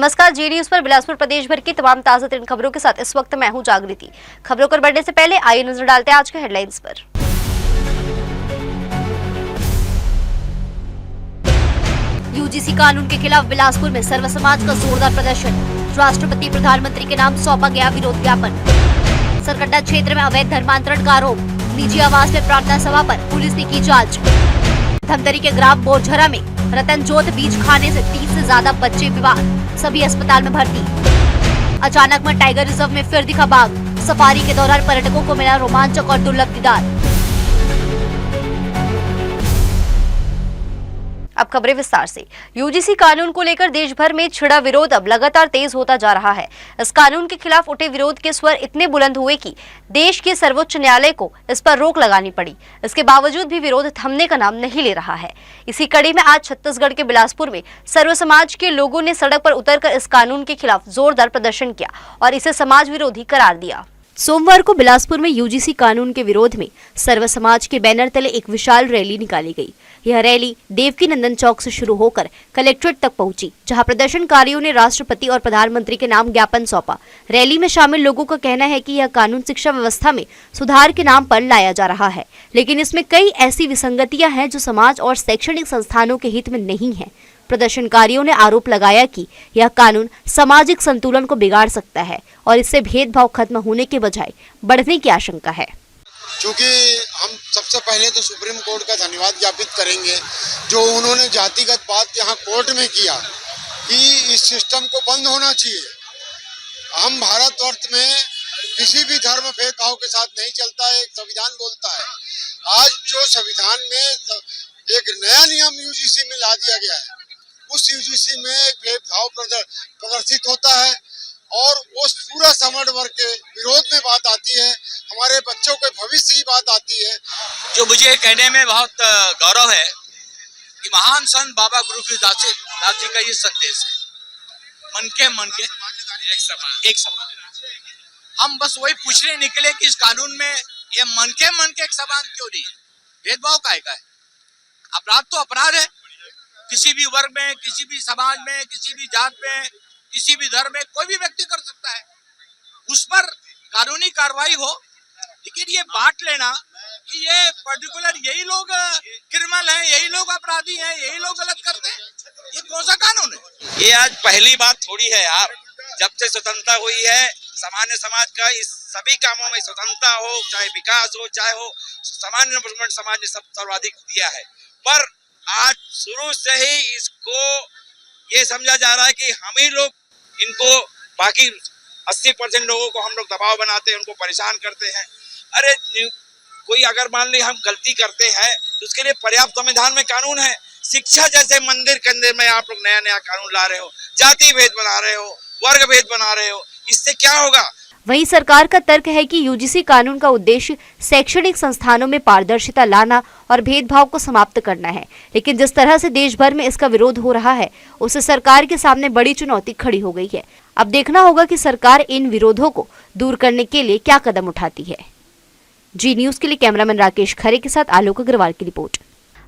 नमस्कार, जी न्यूज पर बिलासपुर प्रदेश भर की तमाम ताजा तरीन खबरों के साथ इस वक्त मैं हूं जागृति। खबरों पर बढ़ने से पहले आइए नजर डालते हैं आज के हेडलाइंस पर। यूजीसी कानून के खिलाफ बिलासपुर में सर्व समाज का जोरदार प्रदर्शन। राष्ट्रपति प्रधानमंत्री के नाम सौंपा गया विरोध ज्ञापन। सरकंडा क्षेत्र में अवैध धर्मांतरण का आरोप। निजी आवास में प्रार्थना सभा पर पुलिस ने की जांच। धमतरी के ग्राम बोरझरा में रतनजोत बीज खाने से 30 से ज्यादा बच्चे बीमार, सभी अस्पताल में भर्ती। अचानक में टाइगर रिजर्व में फिर दिखा बाघ। सफारी के दौरान पर्यटकों को मिला रोमांचक और दुर्लभ दीदार। अब खबरें विस्तार से। यूजीसी कानून को लेकर देश भर में छिड़ा विरोध अब लगातार तेज होता जा रहा है। इस कानून के खिलाफ उठे विरोध के स्वर इतने बुलंद हुए कि देश के सर्वोच्च न्यायालय को इस पर रोक लगानी पड़ी। इसके बावजूद भी विरोध थमने का नाम नहीं ले रहा है। इसी कड़ी में आज छत्तीसगढ़ के बिलासपुर में सर्व समाज के लोगों ने सड़क पर उतरकर इस कानून के खिलाफ जोरदार प्रदर्शन किया और इसे समाज विरोधी करार दिया। सोमवार को बिलासपुर में यूजीसी कानून के विरोध में सर्व समाज के बैनर तले एक विशाल रैली निकाली गई। यह रैली देवकी नंदन चौक से शुरू होकर कलेक्ट्रेट तक पहुंची, जहां प्रदर्शनकारियों ने राष्ट्रपति और प्रधानमंत्री के नाम ज्ञापन सौंपा। रैली में शामिल लोगों का कहना है कि यह कानून शिक्षा व्यवस्था में सुधार के नाम पर लाया जा रहा है, लेकिन इसमें कई ऐसी विसंगतियां हैं जो समाज और शैक्षणिक संस्थानों के हित में नहीं है। प्रदर्शनकारियों ने आरोप लगाया कि यह कानून सामाजिक संतुलन को बिगाड़ सकता है और इससे भेदभाव खत्म होने के बजाय बढ़ने की आशंका है। क्योंकि हम सबसे पहले तो सुप्रीम कोर्ट का धन्यवाद ज्ञापित करेंगे जो उन्होंने जातिगत बात यहाँ कोर्ट में किया कि इस सिस्टम को बंद होना चाहिए। हम भारतवर्ष में किसी भी धर्म भेदभाव के साथ नहीं चलता है, एक संविधान बोलता है। आज जो संविधान में एक नया नियम यूजीसी में ला दिया गया है, उस यूजीसी में भेदभाव प्रदर्शित होता है और वो पूरा समाज वर्ग के विरोध में बात आती है, हमारे बच्चों के भविष्य की बात आती है। जो मुझे कहने में बहुत गौरव है कि महान संत बाबा गुरु दास जी का ये संदेश है, मन के एक समान। हम बस वही पूछने निकले कि इस कानून में ये मन के एक समान क्यों नहीं है? भेदभाव काहे का है? अपराध तो अपराध है, किसी भी वर्ग में, किसी भी समाज में, किसी भी जात में, किसी भी धर्म में कोई भी व्यक्ति कर सकता है, उस पर कानूनी कार्रवाई हो। लेकिन ये बांट लेना कि ये पर्टिकुलर यही लोग क्रिमिनल हैं, यही लोग अपराधी हैं, यही लोग गलत करते हैं, ये कौन सा कानून है? ये आज पहली बात थोड़ी है यार। जब से स्वतंत्रता हुई है, सामान्य समाज का इस सभी कामों में स्वतंत्रता हो, चाहे विकास हो, चाहे हो सामान्य समाज ने सब सर्वाधिक दिया है। पर आज शुरू से ही इसको ये समझा जा रहा है कि हम ही लोग इनको, बाकी 80% लोगों को हम लोग दबाव बनाते हैं, उनको परेशान करते हैं। अरे कोई अगर मान ली हम गलती करते हैं तो उसके लिए पर्याप्त संविधान में कानून है। शिक्षा जैसे मंदिर के अंदर में आप लोग नया कानून ला रहे हो, जाति भेद बना रहे हो, वर्ग भेद बना रहे हो, इससे क्या होगा? वहीं सरकार का तर्क है कि यूजीसी कानून का उद्देश्य शैक्षणिक संस्थानों में पारदर्शिता लाना और भेदभाव को समाप्त करना है, लेकिन जिस तरह से देश भर में इसका विरोध हो रहा है, उससे सरकार के सामने बड़ी चुनौती खड़ी हो गई है। अब देखना होगा कि सरकार इन विरोधों को दूर करने के लिए क्या कदम उठाती है। जी न्यूज के लिए कैमरामैन राकेश खरे के साथ आलोक अग्रवाल की रिपोर्ट।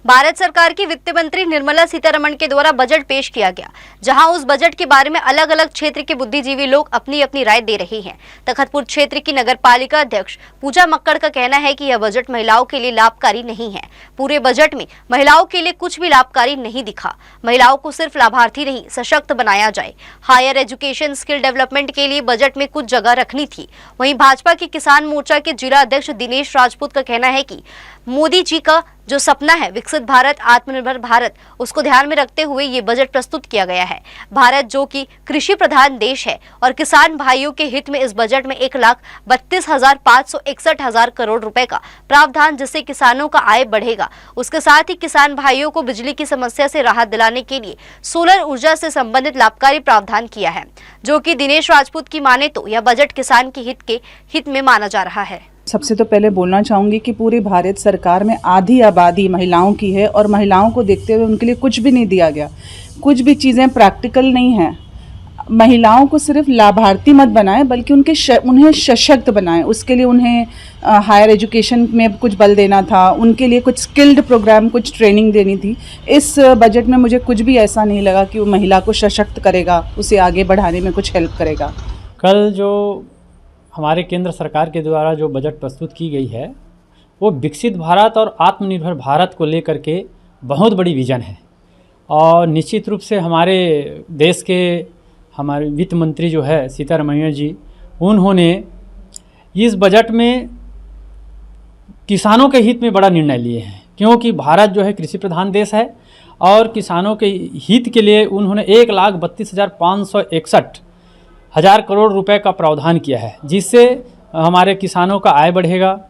भारत सरकार की वित्त मंत्री निर्मला सीतारमण के द्वारा बजट पेश किया गया, जहां उस बजट के बारे में अलग अलग क्षेत्र के बुद्धिजीवी लोग अपनी अपनी राय दे रहे हैं। तखतपुर क्षेत्र की नगर पालिका अध्यक्ष पूजा मक्कड़ का कहना है कि यह बजट महिलाओं के लिए लाभकारी नहीं है। पूरे बजट में महिलाओं के लिए कुछ भी लाभकारी नहीं दिखा। महिलाओं को सिर्फ लाभार्थी नहीं, सशक्त बनाया जाए। हायर एजुकेशन, स्किल डेवलपमेंट के लिए बजट में कुछ जगह रखनी थी। वहीं भाजपा के किसान मोर्चा के जिला अध्यक्ष दिनेश राजपूत का कहना है कि मोदी जी का जो सपना है विकसित भारत, आत्मनिर्भर भारत, उसको ध्यान में रखते हुए ये बजट प्रस्तुत किया गया है। भारत जो कि कृषि प्रधान देश है और किसान भाइयों के हित में इस बजट में 1,32,561 करोड़ रुपए का प्रावधान, जिससे किसानों का आय बढ़ेगा। उसके साथ ही किसान भाइयों को बिजली की समस्या से राहत दिलाने के लिए सोलर ऊर्जा से संबंधित लाभकारी प्रावधान किया है, जो कि दिनेश राजपूत की माने तो यह बजट किसान के हित में माना जा रहा है। सबसे तो पहले बोलना चाहूँगी कि पूरी भारत सरकार में आधी आबादी महिलाओं की है और महिलाओं को देखते हुए उनके लिए कुछ भी नहीं दिया गया। कुछ भी चीज़ें प्रैक्टिकल नहीं हैं। महिलाओं को सिर्फ लाभार्थी मत बनाएं बल्कि उन्हें सशक्त बनाएं। उसके लिए उन्हें हायर एजुकेशन में कुछ बल देना था, उनके लिए कुछ स्किल्ड प्रोग्राम, कुछ ट्रेनिंग देनी थी। इस बजट में मुझे कुछ भी ऐसा नहीं लगा कि वो महिला को सशक्त करेगा, उसे आगे बढ़ाने में कुछ हेल्प करेगा। कल जो हमारे केंद्र सरकार के द्वारा जो बजट प्रस्तुत की गई है वो विकसित भारत और आत्मनिर्भर भारत को लेकर के बहुत बड़ी विज़न है। और निश्चित रूप से हमारे देश के हमारे वित्त मंत्री जो है सीतारमण जी, उन्होंने इस बजट में किसानों के हित में बड़ा निर्णय लिए हैं, क्योंकि भारत जो है कृषि प्रधान देश है और किसानों के हित के लिए उन्होंने 1,32,561 करोड़ रुपए का प्रावधान किया है, जिससे हमारे किसानों का आय बढ़ेगा,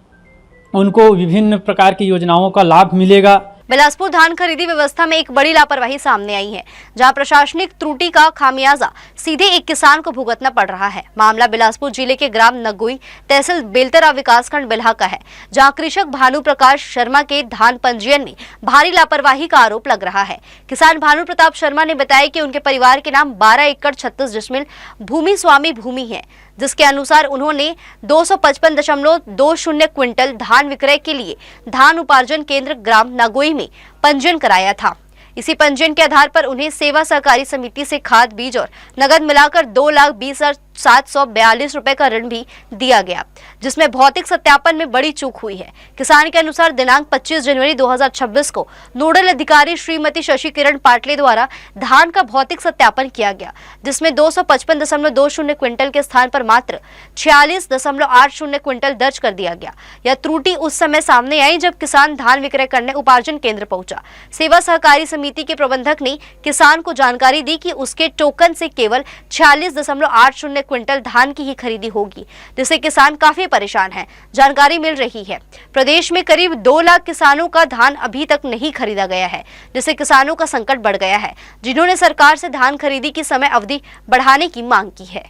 उनको विभिन्न प्रकार की योजनाओं का लाभ मिलेगा। बिलासपुर धान खरीदी व्यवस्था में एक बड़ी लापरवाही सामने आई है, जहां प्रशासनिक त्रुटि का खामियाजा सीधे एक किसान को भुगतना पड़ रहा है। मामला बिलासपुर जिले के ग्राम नगोई, तहसील बेलतरा, विकासखंड बिल्हा का है, जहां कृषक भानु प्रकाश शर्मा के धान पंजीयन में भारी लापरवाही का आरोप लग रहा है। किसान भानु प्रताप शर्मा ने बताया कि उनके परिवार के नाम 12 एकड़ 36 डिसमिल भूमि स्वामी भूमि है, जिसके अनुसार उन्होंने 255.20 क्विंटल धान विक्रय के लिए धान उपार्जन केंद्र ग्राम नगोई में पंजीयन कराया था। इसी पंजीयन के आधार पर उन्हें सेवा सहकारी समिति से खाद, बीज और नगद मिलाकर 2,20,742 रुपए का ऋण भी दिया गया, जिसमें भौतिक सत्यापन में बड़ी चूक हुई है। किसान के अनुसार दिनांक 25 जनवरी 2026 को नोडल अधिकारी श्रीमती शशि किरण पाटले द्वारा धान का भौतिक सत्यापन किया गया, जिसमें 255.20 क्विंटल के स्थान पर मात्र 46.80 क्विंटल दर्ज कर दिया गया। यह त्रुटि उस समय सामने आई जब किसान धान विक्रय करने उपार्जन केंद्र पहुंचा। सेवा सहकारी समिति के प्रबंधक ने किसान को जानकारी दी कि उसके टोकन से केवल 46.80 क्विंटल धान की ही खरीदी होगी, जिससे किसान काफी परेशान है। जानकारी मिल रही है प्रदेश में करीब 2 लाख किसानों का धान अभी तक नहीं खरीदा गया है, जिससे किसानों का संकट बढ़ गया है, जिन्होंने सरकार से धान खरीदी की समय अवधि बढ़ाने की मांग की है।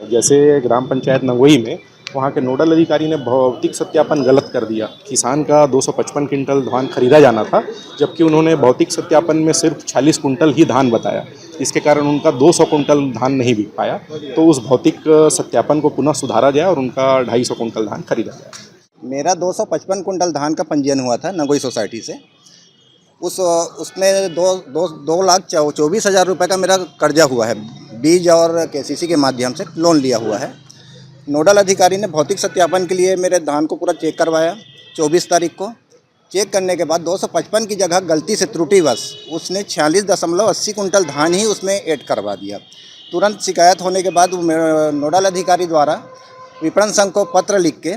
जैसे ग्राम पंचायत नगोई में वहाँ के नोडल अधिकारी ने भौतिक सत्यापन गलत कर दिया। किसान का 255 क्विंटल धान खरीदा जाना था, जबकि उन्होंने भौतिक सत्यापन में सिर्फ 40 कुंटल ही धान बताया। इसके कारण उनका 200 कुंटल धान नहीं बिक पाया। तो उस भौतिक सत्यापन को पुनः सुधारा जाए और उनका 250 कुंटल धान खरीदा जाए। मेरा 255 कुंटल धान का पंजीयन हुआ था नगोई सोसाइटी से। उसमें 2,24,000 रुपये का मेरा कर्जा हुआ है, बीज और केसीसी के माध्यम से लोन लिया हुआ है। नोडल अधिकारी ने भौतिक सत्यापन के लिए मेरे धान को पूरा चेक करवाया 24 तारीख को। चेक करने के बाद 255 की जगह गलती से त्रुटिवश उसने 46.80 कुंटल धान ही उसमें ऐड करवा दिया। तुरंत शिकायत होने के बाद नोडल अधिकारी द्वारा विपणन संघ को पत्र लिख के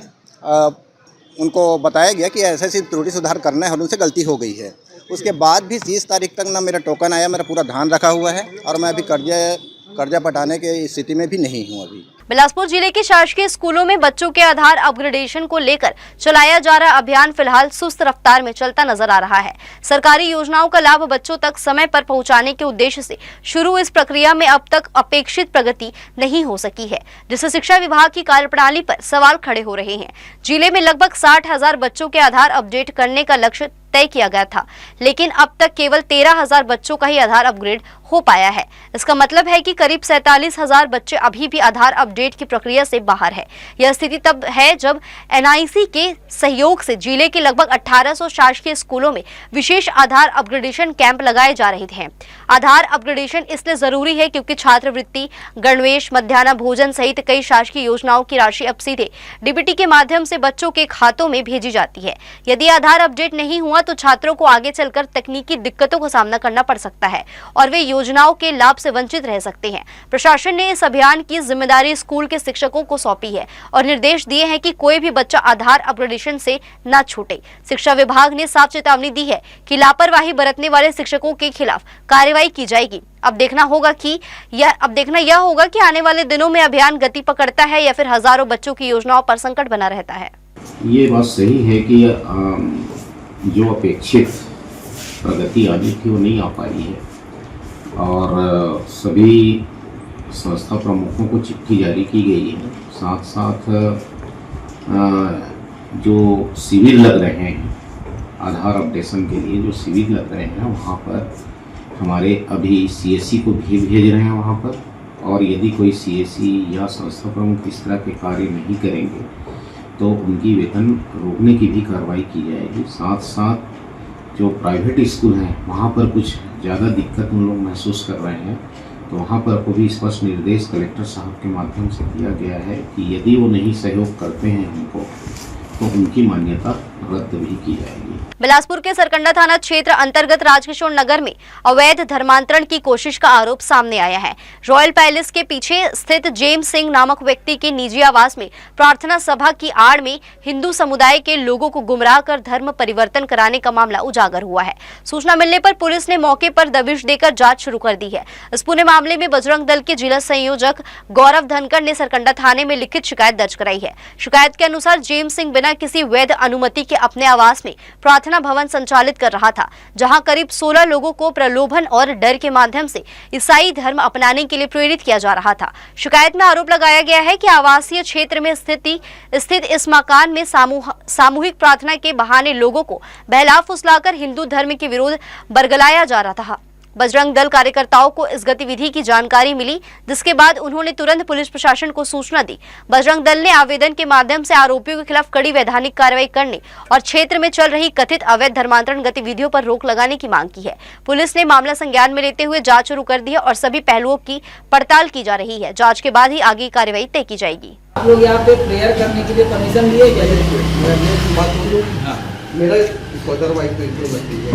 उनको बताया गया कि ऐसी त्रुटि सुधार करना है और उनसे गलती हो गई है। उसके बाद भी 30 तारीख तक ना मेरा टोकन आया, मेरा पूरा धान रखा हुआ है और मैं अभी कर्जा पटाने की स्थिति में भी नहीं हूँ। अभी बिलासपुर जिले के शासकीय स्कूलों में बच्चों के आधार अपग्रेडेशन को लेकर चलाया जा रहा अभियान फिलहाल सुस्त रफ्तार में चलता नजर आ रहा है। सरकारी योजनाओं का लाभ बच्चों तक समय पर पहुंचाने के उद्देश्य से शुरू इस प्रक्रिया में अब तक अपेक्षित प्रगति नहीं हो सकी है, जिससे शिक्षा विभाग की कार्यप्रणाली पर सवाल खड़े हो रहे हैं। जिले में लगभग 60,000 बच्चों के आधार अपडेट करने का लक्ष्य तय किया गया था, लेकिन अब तक केवल 13,000 बच्चों का ही आधार अपग्रेड हो पाया है। इसका मतलब है कि करीब 47,000 बच्चे अभी भी आधार अपडेट की प्रक्रिया से बाहर है। यह स्थिति तब है जब एनआईसी के सहयोग से जिले के लगभग 1800 शासकीय स्कूलों में विशेष आधार अपग्रेडेशन कैंप लगाए जा रहे हैं। आधार अपग्रेडेशन इसलिए जरूरी है क्योंकि छात्रवृत्ति, गणवेश, मध्याह्न भोजन सहित कई शासकीय योजनाओं की राशि अब सीधे डीबीटी के माध्यम से बच्चों के खातों में भेजी जाती है। यदि आधार अपडेट नहीं हुआ तो छात्रों को आगे चलकर तकनीकी दिक्कतों का सामना करना पड़ सकता है और वे योजनाओं के लाभ से वंचित रह सकते हैं। प्रशासन ने इस अभियान की जिम्मेदारी स्कूल के शिक्षकों को सौंपी है और निर्देश दिए हैं कि कोई भी बच्चा आधार अपग्रेडेशन से न छूटे। शिक्षा विभाग ने साफ चेतावनी दी है कि लापरवाही बरतने वाले शिक्षकों के खिलाफ कार्रवाई की जाएगी। अब देखना यह होगा कि आने वाले दिनों में अभियान गति पकड़ता है या फिर हजारों बच्चों की योजनाओं पर संकट बना रहता है। ये बात सही है कि जो अपेक्षित प्रगति आनी थी वो नहीं आ पाई है और सभी संस्था प्रमुखों को चिट्ठी जारी की गई है। साथ साथ जो शिविर लग रहे हैं आधार अपडेशन के लिए, जो शिविर लग रहे हैं वहाँ पर हमारे अभी सीएससी को भी भेज रहे हैं वहाँ पर और यदि कोई सीएससी या संस्था प्रमुख इस तरह के कार्य नहीं करेंगे तो उनकी वेतन रोकने की भी कार्रवाई की जाएगी। साथ साथ जो प्राइवेट स्कूल हैं वहाँ पर कुछ ज़्यादा दिक्कत उन लोग महसूस कर रहे हैं, तो वहाँ पर को भी स्पष्ट निर्देश कलेक्टर साहब के माध्यम से दिया गया है कि यदि वो नहीं सहयोग करते हैं हमको तो उनकी मान्यता रद्द भी की जाएगी। बिलासपुर के सरकंडा थाना क्षेत्र अंतर्गत राजकिशोर नगर में अवैध धर्मांतरण की कोशिश का आरोप सामने आया है। रॉयल पैलेस के पीछे स्थित जेम्स सिंह नामक व्यक्ति के निजी आवास में प्रार्थना सभा की आड़ में हिंदू समुदाय के लोगों को गुमराह कर धर्म परिवर्तन कराने का मामला उजागर हुआ है। सूचना मिलने पर पुलिस ने मौके पर दबिश देकर जांच शुरू कर दी है। इस पूरे मामले में बजरंग दल के जिला संयोजक गौरव धनखड़ ने सरकंडा थाने में लिखित शिकायत दर्ज कराई है। शिकायत के अनुसार जेम्स सिंह बिना किसी वैध अनुमति के अपने आवास में प्रार्थना भवन संचालित कर रहा था, जहां करीब 16 लोगों को प्रलोभन और डर के माध्यम से ईसाई धर्म अपनाने के लिए प्रेरित किया जा रहा था। शिकायत में आरोप लगाया गया है कि आवासीय क्षेत्र में स्थित इस मकान में सामूहिक प्रार्थना के बहाने लोगों को बहला फुसलाकर हिंदू धर्म के विरोध बरगलाया जा रहा था। बजरंग दल कार्यकर्ताओं को इस गतिविधि की जानकारी मिली, जिसके बाद उन्होंने तुरंत पुलिस प्रशासन को सूचना दी। बजरंग दल ने आवेदन के माध्यम से आरोपियों के खिलाफ कड़ी वैधानिक कार्रवाई करने और क्षेत्र में चल रही कथित अवैध धर्मांतरण गतिविधियों पर रोक लगाने की मांग की है। पुलिस ने मामला संज्ञान में लेते हुए जांच शुरू कर दी है और सभी पहलुओं की पड़ताल की जा रही है। जांच के बाद ही आगे कार्रवाई तय की जाएगी। आप लोग यहाँ पे प्रेयर करने के लिए परमिशन लिए क्या? मेरा फादर वाइफ तो इसमें बच्ची है।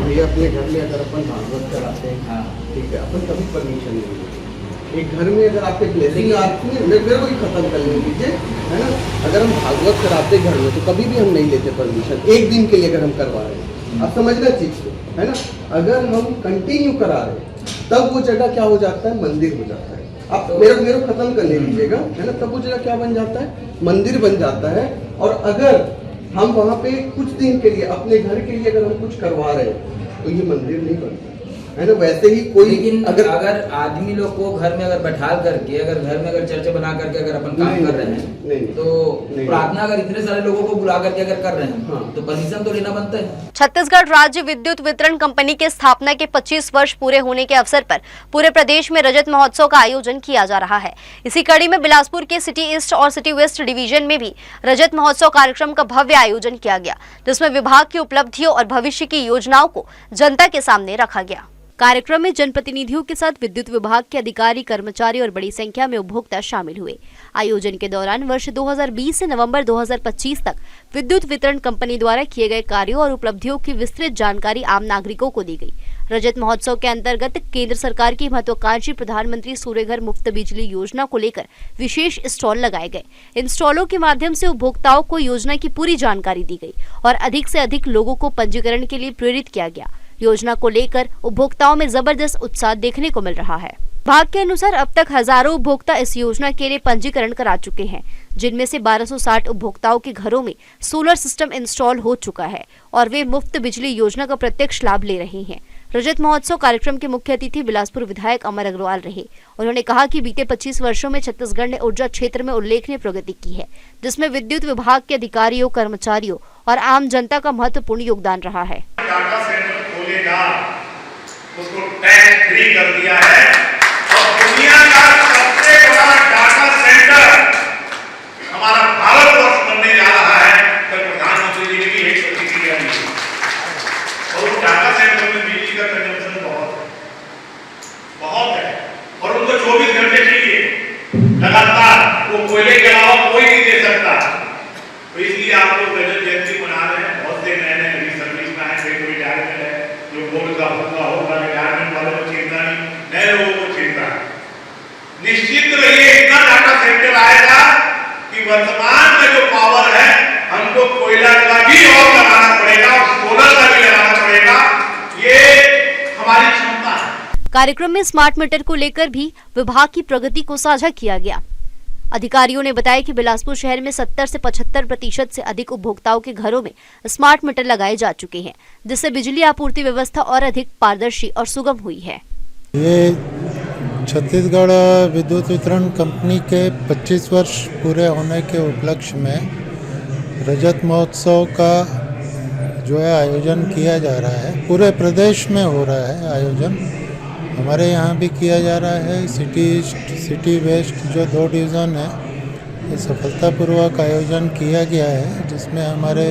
ये अपने घर में अगर अपन भागवत कराते हैं, ठीक है, अपन कभी परमिशन नहीं लेते। एक घर में अगर आपके ब्लेसिंग आती है, मेरे को ही खत्म कर लीजिए, है ना। अगर हम भागवत कराते घर में तो कभी भी हम नहीं लेते परमिशन, एक दिन के लिए अगर हम करवा रहे हैं। आप समझना चीज को, है ना। अगर हम कंटिन्यू करा रहे हैं तब वो जगह क्या हो जाता है, मंदिर हो जाता है। आप मेरे खत्म कर ले लीजिएगा, है ना। तब वो जगह क्या बन जाता है, मंदिर बन जाता है। और अगर हम वहाँ पे कुछ दिन के लिए अपने घर के लिए अगर हम कुछ करवा रहे हैं तो ये मंदिर नहीं बनता, है ना। वैसे ही कोई लेकिन अगर आदमी लोग को घर में अगर बैठा करके, अगर घर में अगर चर्चा बना करके अगर अपन काम कर रहे हैं तो प्रार्थना अगर इतने सारे लोगों को बुला करके अगर कर रहे हैं तो परमिशन तो लेना बनता है। छत्तीसगढ़ राज्य विद्युत वितरण कंपनी के स्थापना के 25 वर्ष पूरे होने के अवसर पर पूरे प्रदेश में रजत महोत्सव का आयोजन किया जा रहा है। इसी कड़ी में बिलासपुर के सिटी ईस्ट और सिटी वेस्ट डिवीजन में भी रजत महोत्सव कार्यक्रम का भव्य आयोजन किया गया, जिसमें विभाग की उपलब्धियों और भविष्य की योजनाओं को जनता के सामने रखा गया। कार्यक्रम में जनप्रतिनिधियों के साथ विद्युत विभाग के अधिकारी, कर्मचारी और बड़ी संख्या में उपभोक्ता शामिल हुए। आयोजन के दौरान वर्ष 2020 से नवंबर 2025 तक विद्युत वितरण कंपनी द्वारा किए गए कार्यों और उपलब्धियों की विस्तृत जानकारी आम नागरिकों को दी गई। रजत महोत्सव के अंतर्गत केंद्र सरकार की महत्वाकांक्षी प्रधानमंत्री सूर्यघर मुफ्त बिजली योजना को लेकर विशेष स्टॉल लगाए गए। इन स्टॉलों के माध्यम से उपभोक्ताओं को योजना की पूरी जानकारी दी गई और अधिक से अधिक लोगों को पंजीकरण के लिए प्रेरित किया गया। योजना को लेकर उपभोक्ताओं में जबरदस्त उत्साह देखने को मिल रहा है। विभाग के अनुसार अब तक हजारों उपभोक्ता इस योजना के लिए पंजीकरण करा चुके हैं, जिनमें से 1260 उपभोक्ताओं के घरों में सोलर सिस्टम इंस्टॉल हो चुका है और वे मुफ्त बिजली योजना का प्रत्यक्ष लाभ ले रहे हैं। रजत महोत्सव कार्यक्रम के मुख्य अतिथि बिलासपुर विधायक अमर अग्रवाल रहे। उन्होंने कहा कि बीते 25 वर्षों में छत्तीसगढ़ ने ऊर्जा क्षेत्र में उल्लेखनीय प्रगति की है, जिसमें विद्युत विभाग के अधिकारियों, कर्मचारियों और आम जनता का महत्वपूर्ण योगदान रहा है। उसको टैक्स फ्री कर दिया है और दुनिया का सबसे बड़ा डाटा सेंटर हमारा भारतवर्ष बनने जा रहा है। कल प्रधानमंत्री जी ने भी एक प्रतिक्रिया दी और उस डाटा सेंटर में बिजली का कंजम्पशन बहुत है और उनको 24 घंटे चाहिए लगातार, वो कोयले के अलावा कोई नहीं दे सकता। तो इसलिए आप लोग रजत जयंती मना रहे हैं। बहुत से नए नए सर्विस में है, कोई रिटायरमेंट है, जो बोर्ड का फैसला होगा, रिटायरमेंट वालों को चिंता नहीं, नए लोगों को चिंता है। निश्चित रहिए इतना डाटा सेंटर आएगा कि वर्तमान में जो पावर है हमको कोयला का भी और लगाना पड़ेगा और सोलर का भी लगाना पड़ेगा। ये हमारी क्षमता है। कार्यक्रम में स्मार्ट मीटर को लेकर भी विभाग की प्रगति को साझा किया गया। अधिकारियों ने बताया कि बिलासपुर शहर में 70 से 75% से अधिक उपभोक्ताओं के घरों में स्मार्ट मीटर लगाए जा चुके हैं, जिससे बिजली आपूर्ति व्यवस्था और अधिक पारदर्शी और सुगम हुई है। ये छत्तीसगढ़ विद्युत वितरण कंपनी के 25 वर्ष पूरे होने के उपलक्ष्य में रजत महोत्सव का जो है आयोजन किया जा रहा है। पूरे प्रदेश में हो रहा है आयोजन हमारे यहाँ भी किया जा रहा है। सिटी ईस्ट, सिटी वेस्ट जो 2 डिवीज़न है, ये सफलतापूर्वक आयोजन किया गया है, जिसमें हमारे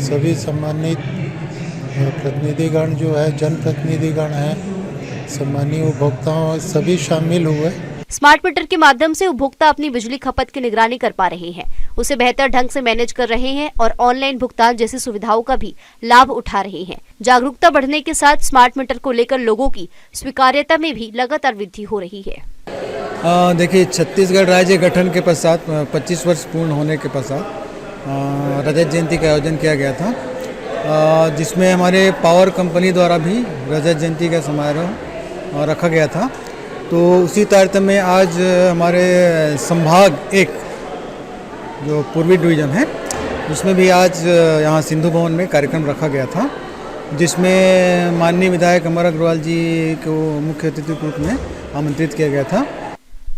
सभी सम्मानित प्रतिनिधिगण जो है, जनप्रतिनिधिगण हैं, सम्मानीय उपभोक्ताओं सभी शामिल हुए। स्मार्ट मीटर के माध्यम से उपभोक्ता अपनी बिजली खपत की निगरानी कर पा रहे हैं, उसे बेहतर ढंग से मैनेज कर रहे हैं और ऑनलाइन भुगतान जैसी सुविधाओं का भी लाभ उठा रहे हैं। जागरूकता बढ़ने के साथ स्मार्ट मीटर को लेकर लोगों की स्वीकार्यता में भी लगातार वृद्धि हो रही है। देखिए, छत्तीसगढ़ राज्य गठन के पश्चात 25 वर्ष पूर्ण होने के पश्चात रजत जयंती का आयोजन किया गया था, जिसमें हमारे पावर कंपनी द्वारा भी रजत जयंती का समारोह रखा गया था। तो उसी तारतम्य में आज हमारे संभाग 1 जो पूर्वी डिवीज़न है, उसमें भी आज यहाँ सिंधु भवन में कार्यक्रम रखा गया था, जिसमें माननीय विधायक अमर अग्रवाल जी को मुख्य अतिथि के रूप में आमंत्रित किया गया था।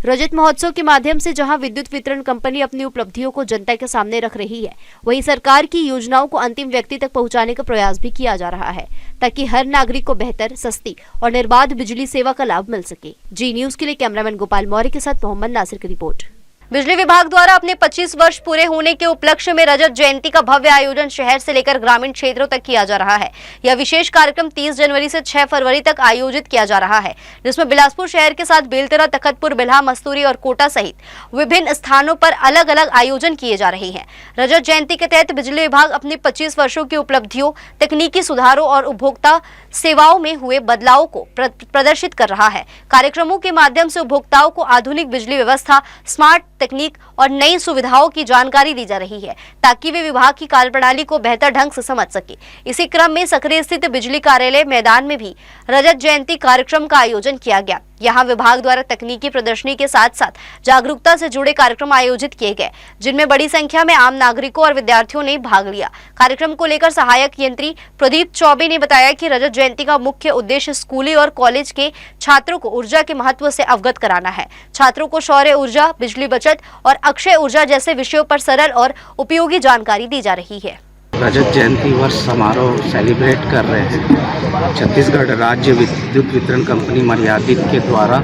रजत महोत्सव के माध्यम से जहां विद्युत वितरण कंपनी अपनी उपलब्धियों को जनता के सामने रख रही है, वहीं सरकार की योजनाओं को अंतिम व्यक्ति तक पहुंचाने का प्रयास भी किया जा रहा है, ताकि हर नागरिक को बेहतर, सस्ती और निर्बाध बिजली सेवा का लाभ मिल सके। जी न्यूज के लिए कैमरामैन गोपाल मौर्य के साथ मोहम्मद नासिर की रिपोर्ट। बिजली विभाग द्वारा अपने 25 वर्ष पूरे होने के उपलक्ष्य में रजत जयंती का भव्य आयोजन शहर से लेकर ग्रामीण क्षेत्रों तक किया जा रहा है। यह विशेष कार्यक्रम 30 जनवरी से 6 फरवरी तक आयोजित किया जा रहा है, जिसमें बिलासपुर शहर के साथ बेलतरा, तखतपुर, बिल्हा, मस्तूरी और कोटा सहित विभिन्न स्थानों पर अलग अलग आयोजन किए जा रहे हैं। रजत जयंती के तहत बिजली विभाग अपने 25 वर्षों की उपलब्धियों, तकनीकी सुधारों और उपभोक्ता सेवाओं में हुए बदलाव को प्रदर्शित कर रहा है। कार्यक्रमों के माध्यम से उपभोक्ताओं को आधुनिक बिजली व्यवस्था, स्मार्ट तकनीक और नई सुविधाओं की जानकारी दी जा रही है, ताकि वे विभाग की कार्यप्रणाली को बेहतर ढंग से समझ सके। इसी क्रम में सकरी स्थित बिजली कार्यालय मैदान में भी रजत जयंती कार्यक्रम का आयोजन किया गया। यहाँ विभाग द्वारा तकनीकी प्रदर्शनी के साथ साथ जागरूकता से जुड़े कार्यक्रम आयोजित किए गए, जिनमें बड़ी संख्या में आम नागरिकों और विद्यार्थियों ने भाग लिया। कार्यक्रम को लेकर सहायक यंत्री प्रदीप चौबे ने बताया कि रजत जयंती का मुख्य उद्देश्य स्कूली और कॉलेज के छात्रों को ऊर्जा के महत्व से अवगत कराना है। छात्रों को सौर ऊर्जा, बिजली बचत और अक्षय ऊर्जा जैसे विषयों पर सरल और उपयोगी जानकारी दी जा रही है। रजत जयंती वर्ष समारोह सेलिब्रेट कर रहे हैं। छत्तीसगढ़ राज्य विद्युत वितरण कंपनी मर्यादित के द्वारा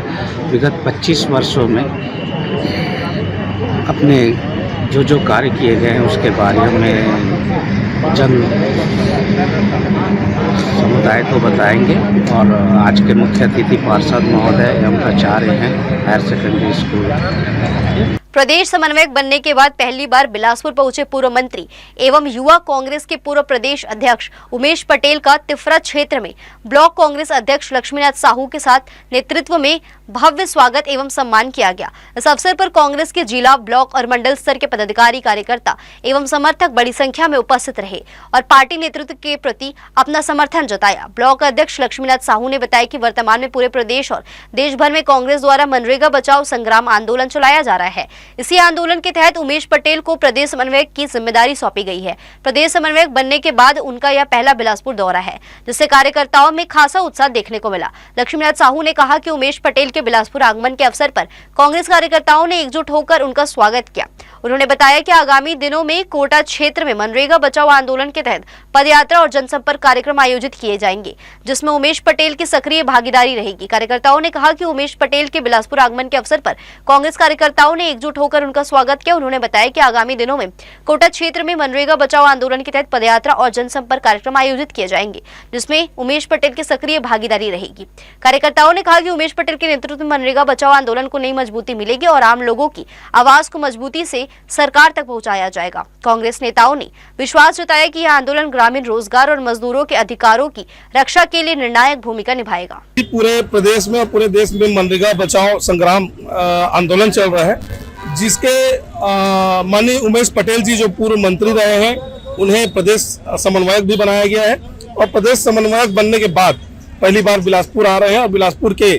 विगत 25 वर्षों में अपने जो कार्य किए गए हैं उसके बारे में जन समुदाय को बताएंगे। और आज के मुख्य अतिथि पार्षद महोदय एवं प्राचार्य हैं हायर सेकेंडरी स्कूल। प्रदेश समन्वयक बनने के बाद पहली बार बिलासपुर पहुंचे पूर्व मंत्री एवं युवा कांग्रेस के पूर्व प्रदेश अध्यक्ष उमेश पटेल का तिफरा क्षेत्र में ब्लॉक कांग्रेस अध्यक्ष लक्ष्मीनाथ साहू के साथ नेतृत्व में भव्य स्वागत एवं सम्मान किया गया। इस अवसर पर कांग्रेस के जिला, ब्लॉक और मंडल स्तर के पदाधिकारी, कार्यकर्ता एवं समर्थक बड़ी संख्या में उपस्थित रहे और पार्टी नेतृत्व के प्रति अपना समर्थन जताया। ब्लॉक अध्यक्ष लक्ष्मीनाथ साहू ने बताया कि वर्तमान में पूरे प्रदेश और देश भर में कांग्रेस द्वारा मनरेगा बचाओ संग्राम आंदोलन चलाया जा रहा है। इसी आंदोलन के तहत उमेश पटेल को प्रदेश समन्वयक की जिम्मेदारी सौंपी गई है। प्रदेश समन्वयक बनने के बाद उनका यह पहला बिलासपुर दौरा है, जिससे कार्यकर्ताओं में खासा उत्साह देखने को मिला। लक्ष्मीनाथ साहू ने कहा कि उमेश पटेल के बिलासपुर आगमन के अवसर पर कांग्रेस कार्यकर्ताओं ने एकजुट होकर उनका स्वागत किया। उन्होंने बताया कि आगामी दिनों में कोटा क्षेत्र में मनरेगा बचाओ आंदोलन के तहत पदयात्रा और जनसंपर्क कार्यक्रम आयोजित किए जाएंगे, जिसमें उमेश पटेल की सक्रिय भागीदारी रहेगी। कार्यकर्ताओं ने कहा कि उमेश पटेल के बिलासपुर आगमन के अवसर पर कांग्रेस कार्यकर्ताओं ने एकजुट होकर उनका स्वागत किया। उन्होंने बताया कि आगामी दिनों में कोटा क्षेत्र में मनरेगा बचाओ आंदोलन के तहत पदयात्रा और जनसंपर्क कार्यक्रम आयोजित किए जाएंगे, जिसमें उमेश पटेल की सक्रिय भागीदारी रहेगी। कार्यकर्ताओं ने कहा कि उमेश पटेल के नेतृत्व में मनरेगा बचाओ आंदोलन को नई मजबूती मिलेगी और आम लोगों की आवाज को मजबूती से सरकार तक पहुंचाया जाएगा। कांग्रेस नेताओं ने विश्वास जताया कि यह आंदोलन ग्रामीण रोजगार और मजदूरों के अधिकारों की रक्षा के लिए निर्णायक भूमिका निभाएगा। पूरे प्रदेश में और पूरे देश में मनरेगा बचाओ संग्राम आंदोलन चल रहा है, जिसके माननीय उमेश पटेल जी जो पूर्व मंत्री रहे हैं, उन्हें प्रदेश समन्वयक भी बनाया गया है। और प्रदेश समन्वयक बनने के बाद पहली बार बिलासपुर आ रहे हैं और बिलासपुर के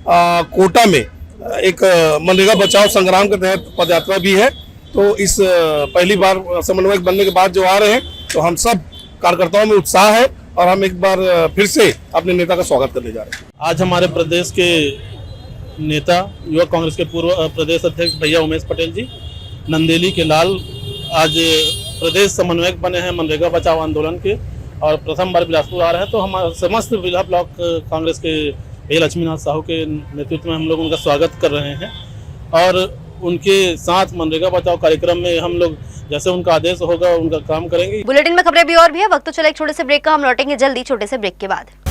कोटा में एक मनरेगा बचाओ संग्राम के तहत पदयात्रा भी है। तो इस पहली बार समन्वयक बनने के बाद जो आ रहे हैं, तो हम सब कार्यकर्ताओं में उत्साह है और हम एक बार फिर से अपने नेता का स्वागत करने जा रहे हैं। आज हमारे प्रदेश के नेता युवा कांग्रेस के पूर्व प्रदेश अध्यक्ष भैया उमेश पटेल जी नंदेली के लाल आज प्रदेश समन्वयक बने हैं मनरेगा बचाओ आंदोलन के और प्रथम बार बिलासपुर आ रहे हैं। तो हम समस्त जिला ब्लॉक कांग्रेस के भैया लक्ष्मीनाथ साहू के नेतृत्व में हम लोग उनका स्वागत कर रहे हैं और उनके साथ मनरेगा बचाओ कार्यक्रम में हम लोग जैसे उनका आदेश होगा उनका काम करेंगे। बुलेटिन में खबरें भी और भी है, वक्त तो चला एक छोटे से ब्रेक का, हम लौटेंगे जल्दी छोटे से ब्रेक के बाद।